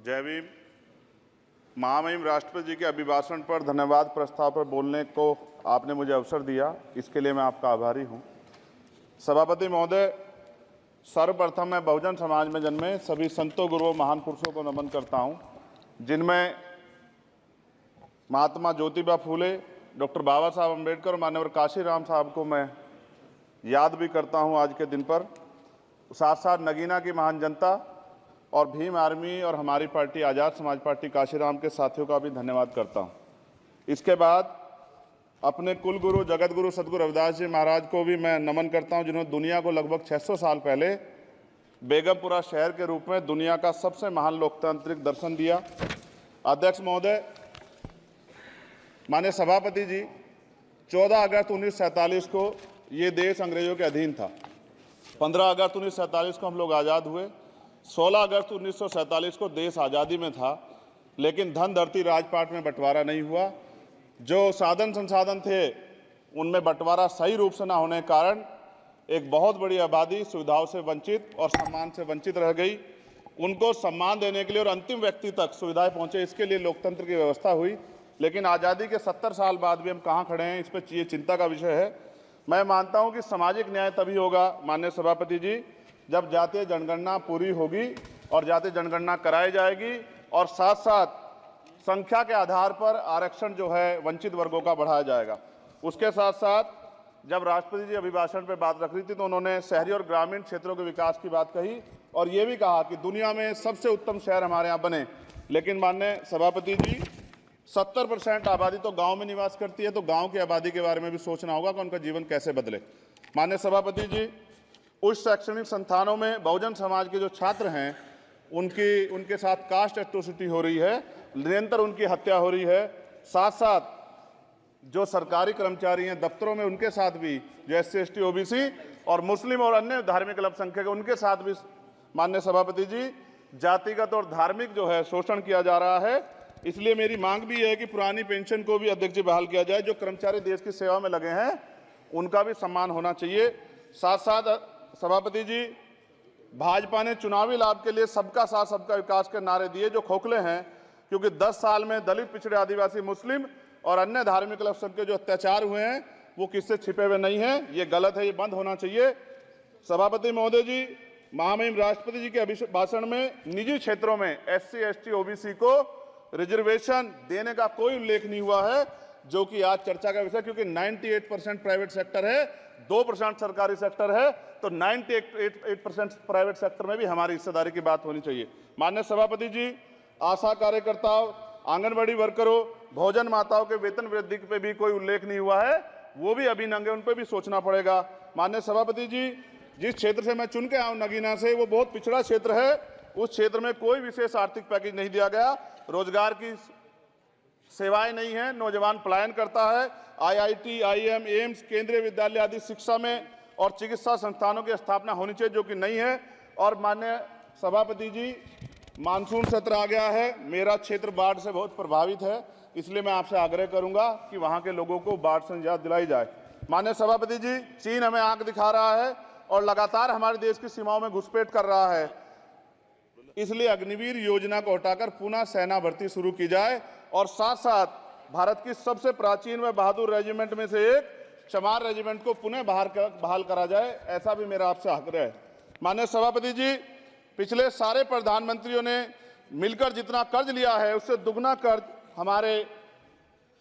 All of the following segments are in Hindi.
जय भीम। महामहिम राष्ट्रपति जी के अभिभाषण पर धन्यवाद प्रस्ताव पर बोलने को आपने मुझे अवसर दिया, इसके लिए मैं आपका आभारी हूं। सभापति महोदय, सर्वप्रथम मैं बहुजन समाज में जन्मे सभी संतों, गुरुओं, महान पुरुषों को नमन करता हूं, जिनमें महात्मा ज्योतिबा फूले, डॉक्टर बाबा साहब अम्बेडकर और मान्यवर काशीराम साहब को मैं याद भी करता हूं आज के दिन पर। साथ साथ नगीना की महान जनता और भीम आर्मी और हमारी पार्टी आज़ाद समाज पार्टी काशीराम के साथियों का भी धन्यवाद करता हूं। इसके बाद अपने कुल गुरु जगत गुरु सदगुरु रविदास जी महाराज को भी मैं नमन करता हूं, जिन्होंने दुनिया को लगभग 600 साल पहले बेगमपुरा शहर के रूप में दुनिया का सबसे महान लोकतांत्रिक दर्शन दिया। अध्यक्ष महोदय, माननीय सभापति जी, 14 अगस्त 1947 को ये देश अंग्रेजों के अधीन था। 15 अगस्त 1947 को हम लोग आज़ाद हुए। 16 अगस्त 1947 को देश आज़ादी में था, लेकिन धन धरती राजपाट में बंटवारा नहीं हुआ। जो साधन संसाधन थे उनमें बंटवारा सही रूप से न होने के कारण एक बहुत बड़ी आबादी सुविधाओं से वंचित और सम्मान से वंचित रह गई। उनको सम्मान देने के लिए और अंतिम व्यक्ति तक सुविधाएं पहुंचे, इसके लिए लोकतंत्र की व्यवस्था हुई। लेकिन आज़ादी के 70 साल बाद भी हम कहाँ खड़े हैं, इस पर ये चिंता का विषय है। मैं मानता हूं कि सामाजिक न्याय तभी होगा माननीय सभापति जी, जब जातीय जनगणना पूरी होगी और जातीय जनगणना कराई जाएगी और साथ साथ संख्या के आधार पर आरक्षण जो है वंचित वर्गों का बढ़ाया जाएगा। उसके साथ साथ जब राष्ट्रपति जी अभिभाषण पर बात रख रही थी तो उन्होंने शहरी और ग्रामीण क्षेत्रों के विकास की बात कही और ये भी कहा कि दुनिया में सबसे उत्तम शहर हमारे यहाँ बने। लेकिन माननीय सभापति जी, 70% आबादी तो गांव में निवास करती है, तो गांव की आबादी के बारे में भी सोचना होगा कि उनका जीवन कैसे बदले। माननीय सभापति जी, उच्च शैक्षणिक संस्थानों में बहुजन समाज के जो छात्र हैं उनके साथ कास्ट एट्रोसिटी हो रही है, निरंतर उनकी हत्या हो रही है। साथ साथ जो सरकारी कर्मचारी हैं दफ्तरों में, उनके साथ भी जो SC ST OBC और मुस्लिम और अन्य धार्मिक अल्पसंख्यक, उनके साथ भी माननीय सभापति जी जातिगत और धार्मिक जो है शोषण किया जा रहा है। इसलिए मेरी मांग भी है कि पुरानी पेंशन को भी अध्यक्ष जी बहाल किया जाए। जो कर्मचारी देश की सेवा में लगे हैं उनका भी सम्मान होना चाहिए। साथ साथ सभापति जी, भाजपा ने चुनावी लाभ के लिए सबका साथ सबका विकास के नारे दिए जो खोखले हैं, क्योंकि 10 साल में दलित, पिछड़े, आदिवासी, मुस्लिम और अन्य धार्मिक अल्पसंख्यक जो अत्याचार हुए हैं वो किससे छिपे हुए नहीं हैं। ये गलत है, ये बंद होना चाहिए। सभापति महोदय जी, महामहिम राष्ट्रपति जी के अभिभाषण में निजी क्षेत्रों में SC ST OBC को रिजर्वेशन देने का कोई उल्लेख नहीं हुआ है, जो कि आज चर्चा का विषय, क्योंकि 98% प्राइवेट सेक्टर है, 2% सरकारी सेक्टर है, तो 98% प्राइवेट सेक्टर में भी हमारी हिस्सेदारी की बात होनी चाहिए। माननीय सभापति जी, आशा कार्यकर्ताओं, आंगनबाड़ी वर्करों, भोजन माताओं के वेतन वृद्धि पे भी कोई उल्लेख नहीं हुआ है, वो भी अभी नंगे, उन पर भी सोचना पड़ेगा। माननीय सभापति जी, जिस क्षेत्र से मैं चुन के आऊँ नगीना से, वो बहुत पिछड़ा क्षेत्र है। उस क्षेत्र में कोई विशेष आर्थिक पैकेज नहीं दिया गया, रोजगार की सेवाएं नहीं है, नौजवान पलायन करता है। IIT, IIM, एम्स, केंद्रीय विद्यालय आदि शिक्षा में और चिकित्सा संस्थानों की स्थापना होनी चाहिए, जो कि नहीं है। और माननीय सभापति जी, मानसून सत्र आ गया है, मेरा क्षेत्र बाढ़ से बहुत प्रभावित है, इसलिए मैं आपसे आग्रह करूंगा कि वहां के लोगों को बाढ़ से निजात दिलाई जाए। माननीय सभापति जी, चीन हमें आंख दिखा रहा है और लगातार हमारे देश की सीमाओं में घुसपैठ कर रहा है, इसलिए अग्निवीर योजना को हटाकर पुनः सेना भर्ती शुरू की जाए और साथ साथ भारत की सबसे प्राचीन व बहादुर रेजिमेंट में से एक चमार रेजिमेंट को पुनः बहाल करा जाए, ऐसा भी मेरा आपसे आग्रह है। माननीय सभापति जी, पिछले सारे प्रधानमंत्रियों ने मिलकर जितना कर्ज लिया है उससे दुगना कर्ज हमारे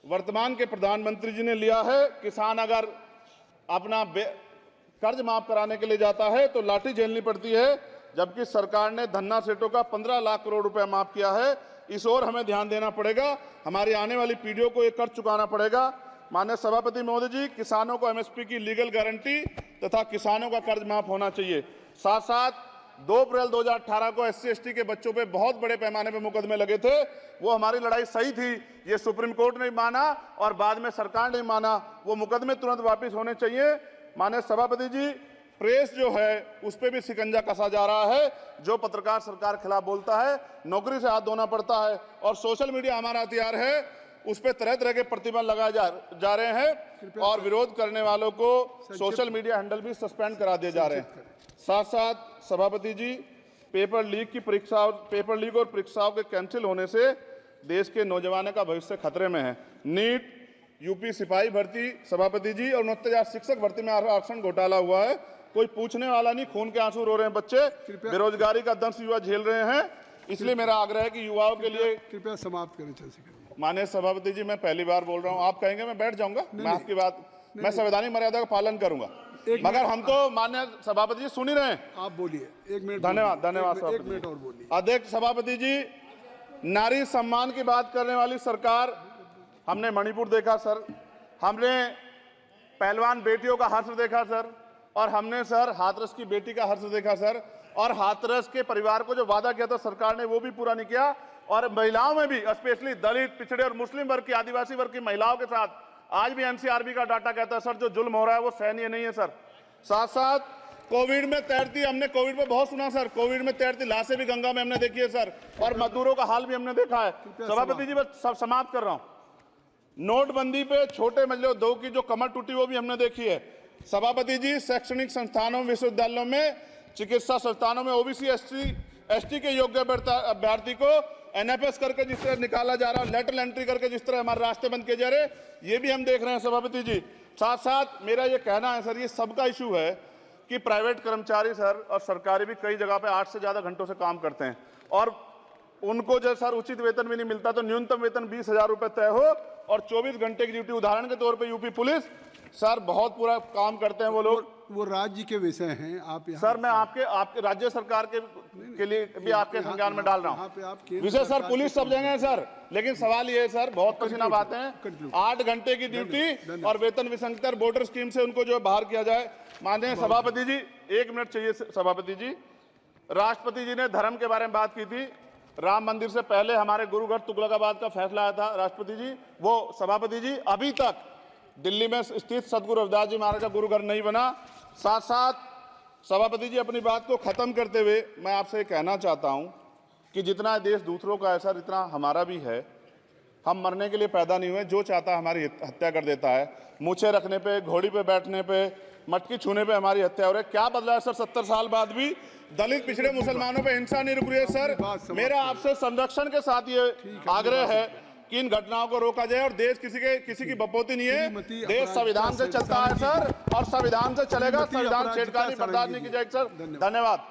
वर्तमान के प्रधानमंत्री जी ने लिया है। किसान अगर अपना कर्ज माफ कराने के लिए जाता है तो लाठी झेलनी पड़ती है, जबकि सरकार ने धन्ना सेठों का 15 लाख करोड़ रुपया माफ किया है। इस ओर हमें ध्यान देना पड़ेगा, हमारी आने वाली पीढ़ियों को ये कर्ज चुकाना पड़ेगा। माननीय सभापति महोदय जी, किसानों को MSP की लीगल गारंटी तथा किसानों का कर्ज माफ होना चाहिए। साथ साथ 2 अप्रैल 2018 को SC ST के बच्चों पे बहुत बड़े पैमाने पे मुकदमे लगे थे, वो हमारी लड़ाई सही थी, ये सुप्रीम कोर्ट ने माना और बाद में सरकार ने माना, वो मुकदमे तुरंत वापस होने चाहिए। माननीय सभापति जी, प्रेस जो है उस पर भी शिकंजा कसा जा रहा है। जो पत्रकार सरकार खिलाफ बोलता है नौकरी से हाथ धोना पड़ता है, और सोशल मीडिया हमारा हथियार है, उस पर तरह तरह के प्रतिबंध लगाए जा रहे हैं और विरोध करने वालों को सोशल मीडिया हैंडल भी सस्पेंड करा दिए जा रहे हैं। साथ साथ सभापति जी, पेपर लीक और परीक्षाओं के कैंसिल होने से देश के नौजवानों का भविष्य खतरे में है। नीट, यूपी सिपाही भर्ती सभापति जी और 69,000 शिक्षक भर्ती में आरक्षण घोटाला हुआ है, कोई पूछने वाला नहीं, खून के आंसू रो रहे हैं बच्चे, बेरोजगारी का दंश युवा झेल रहे हैं। इसलिए मेरा आग्रह है कि युवाओं के लिए कृपया समाप्त करें चंद्रशेखर। माननीय सभापति जी, मैं पहली बार बोल रहा हूं, आप कहेंगे मैं बैठ जाऊंगा, मैं आपकी बात, मैं संवैधानिक मर्यादा का पालन करूंगा, मगर हम तो माननीय सभापति जी सुन ही रहे हैं। आप बोलिए, 1 मिनट। धन्यवाद एक मिनट और बोलिए। अध्यक्ष सभापति जी, नारी सम्मान की बात करने वाली सरकार, हमने मणिपुर देखा सर, हमने पहलवान बेटियों का हर्ष देखा सर, और हमने सर हाथरस की बेटी का हर्ष देखा सर, और हाथरस के परिवार को जो वादा किया था सरकार ने वो भी पूरा नहीं किया। और महिलाओं में भी, स्पेशली दलित, पिछड़े और मुस्लिम वर्ग की, आदिवासी वर्ग की महिलाओं के साथ आज भी एनसीआरबी का डाटा कहता है सर जो जुल्म हो रहा है वो सहनीय नहीं है सर। साथ साथ कोविड में तैरती, हमने कोविड में बहुत सुना सर, कोविड में तैरती लाशें भी गंगा में हमने देखी है सर, और मजदूरों का हाल भी हमने देखा है। सभापति जी बस सब समाप्त कर रहा हूं। नोटबंदी पे छोटे मजले उद्योग की जो कमर टूटी वो भी हमने देखी है। सभापति जी, शैक्षणिक संस्थानों, विश्वविद्यालयों में, चिकित्सा संस्थानों में ओबीसी एसटी के योग्य अभ्यर्थी को एनएफएस करके जिस तरह निकाला जा रहा है, लेटरल एंट्री करके जिस तरह हमारे रास्ते बंद किए जा रहे, ये भी हम देख रहे हैं सभापति जी। साथ साथ मेरा ये कहना है सर, ये सबका इशू है कि प्राइवेट कर्मचारी सर और सरकारी भी कई जगह पे 8 से ज्यादा घंटों से काम करते हैं, और उनको जो सर उचित वेतन भी नहीं मिलता, तो न्यूनतम वेतन 20,000 रुपए तय हो और 24 घंटे की ड्यूटी। उदाहरण के तौर पे यूपी पुलिस सर बहुत पूरा काम करते हैं वो लोग, वो राज्य के विषय हैं। आप सर मैं आपके राज्य सरकार के लिए भी आपके संज्ञान में डाल रहा हूँ विषय सर। पुलिस सब जगह है सर, लेकिन सवाल ये है सर, बहुत पसीना बातें हैं, 8 घंटे की ड्यूटी और वेतन विसंगति, वोटर स्कीम से उनको जो बाहर किया जाए। माननीय सभापति जी, 1 मिनट चाहिए सभापति जी। राष्ट्रपति जी ने धर्म के बारे में बात की थी, राम मंदिर से पहले हमारे गुरुघर तुगलकाबाद का फैसला आया था राष्ट्रपति जी, वो सभापति जी अभी तक दिल्ली में स्थित सदगुरु रविदास जी महाराज का गुरुघर नहीं बना। साथ साथ सभापति जी, अपनी बात को खत्म करते हुए मैं आपसे कहना चाहता हूं कि जितना देश दूसरों का है सर, इतना हमारा भी है। हम मरने के लिए पैदा नहीं हुए, जो चाहता है हमारी हत्या कर देता है। मूछे रखने पे, घोड़ी पे बैठने पे, मटकी छूने पे हमारी हत्या हो रही है। क्या बदला है सर 70 साल बाद भी? दलित, पिछड़े, मुसलमानों पे हिंसा नहीं रुक रही है सर। मेरा आपसे संरक्षण के साथ ये आग्रह है कि इन घटनाओं को रोका जाए, और देश किसी की बपोती नहीं है, देश संविधान से चलता है सर, और संविधान से चलेगा। संविधान छेड़खानी बर्दाश्त नहीं की जाएगी सर। धन्यवाद।